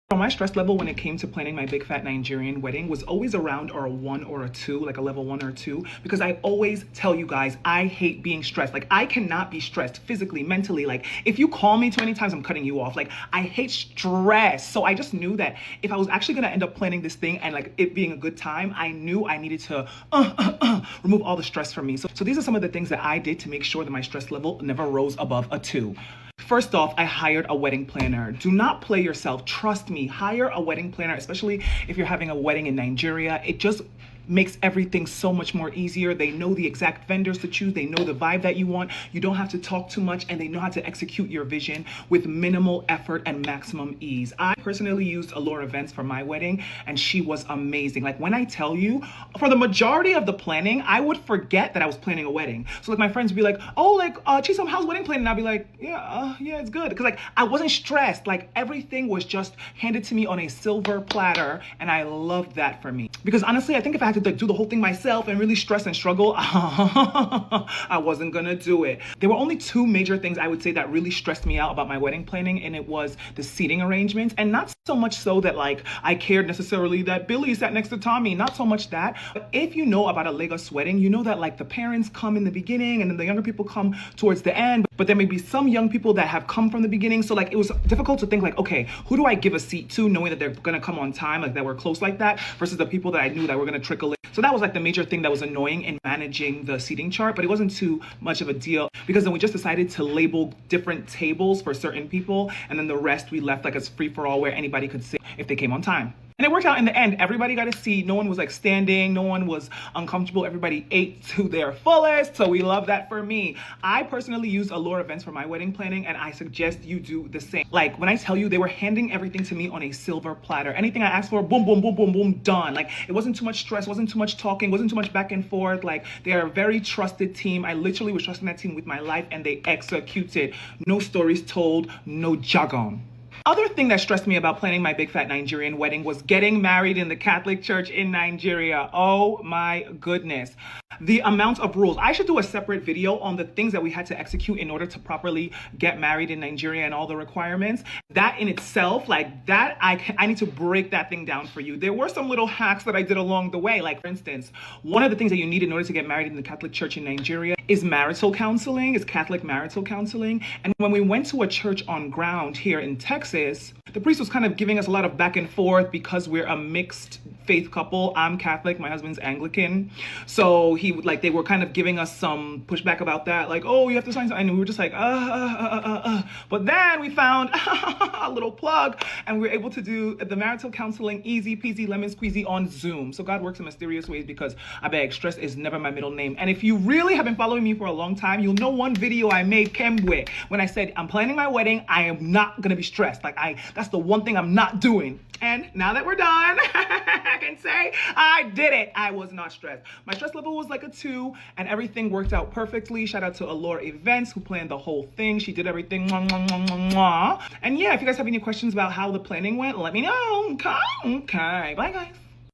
So my stress level when it came to planning my big fat Nigerian wedding was always around a 1 or a 2, like a level 1 or 2, because I always tell you guys, I hate being stressed. Like, I cannot be stressed physically, mentally. Like, if you call me too many times, I'm cutting you off. Like, I hate stress. So I just knew that if I was actually gonna end up planning this thing and like it being a good time, I knew I needed to remove all the stress from me. So these are some of the things that I did to make sure that my stress level never rose above a 2. First off, I hired a wedding planner. Do not play yourself. Trust me, hire a wedding planner, especially if you're having a wedding in Nigeria. It just makes everything so much more easier. They know the exact vendors to choose. They know the vibe that you want. You don't have to talk too much, and they know how to execute your vision with minimal effort and maximum ease. I personally used Allure Events for my wedding, and she was amazing. Like, when I tell you, for the majority of the planning, I would forget that I was planning a wedding. So like my friends would be like, oh, like, Chisom, how's wedding planning? And I'd be like, yeah, it's good. Because like, I wasn't stressed. Like, everything was just handed to me on a silver platter, and I loved that for me. Because honestly, I think if I had to like do the whole thing myself and really stress and struggle, I wasn't gonna do it. There were only 2 major things I would say that really stressed me out about my wedding planning, and it was the seating arrangements. And not so much so that like I cared necessarily that Billy sat next to Tommy, not so much that. But if you know about a Lagos wedding, you know that like the parents come in the beginning and then the younger people come towards the end, but there may be some young people that have come from the beginning. So like, it was difficult to think like, okay, who do I give a seat to, knowing that they're gonna come on time, like that we're close like that, versus the people that I knew that were gonna trickle in. So that was like the major thing that was annoying in managing the seating chart, but it wasn't too much of a deal, because then we just decided to label different tables for certain people, and then the rest we left like as free for all, where anybody could sit if they came on time. And it worked out in the end. Everybody got a seat. No one was like standing. No one was uncomfortable. Everybody ate to their fullest. So we love that for me. I personally used Allure Events for my wedding planning, and I suggest you do the same. Like, when I tell you, they were handing everything to me on a silver platter. Anything I asked for, boom, boom, boom, boom, boom, done. Like, it wasn't too much stress, wasn't too much talking, wasn't too much back and forth. Like, they are a very trusted team. I literally was trusting that team with my life, and they executed. No stories told, no jargon. Other thing that stressed me about planning my big fat Nigerian wedding was getting married in the Catholic Church in Nigeria. Oh my goodness. The amount of rules. I should do a separate video on the things that we had to execute in order to properly get married in Nigeria and all the requirements. That in itself, like that, I need to break that thing down for you. There were some little hacks that I did along the way. Like, for instance, one of the things that you need in order to get married in the Catholic Church in Nigeria is marital counseling, is Catholic marital counseling. And when we went to a church on ground here in Texas, the priest was kind of giving us a lot of back and forth because we're a mixed faith couple. I'm Catholic, my husband's Anglican. So they were kind of giving us some pushback about that. Like, oh, you have to sign something. And we were just like, But then we found a little plug, and we were able to do the marital counseling easy peasy lemon squeezy on Zoom. So God works in mysterious ways, because I beg, stress is never my middle name. And if you really have been following me for a long time, you'll know one video I made, Kembwe, when I said, I'm planning my wedding, I am not gonna be stressed. Like, that's the one thing I'm not doing. And now that we're done, I can say I did it. I was not stressed. My stress level was like a 2, and everything worked out perfectly. Shout out to Allure Events, who planned the whole thing. She did everything. Mwah, mwah, mwah, mwah, mwah. And yeah, if you guys have any questions about how the planning went, let me know. Okay. Bye, guys.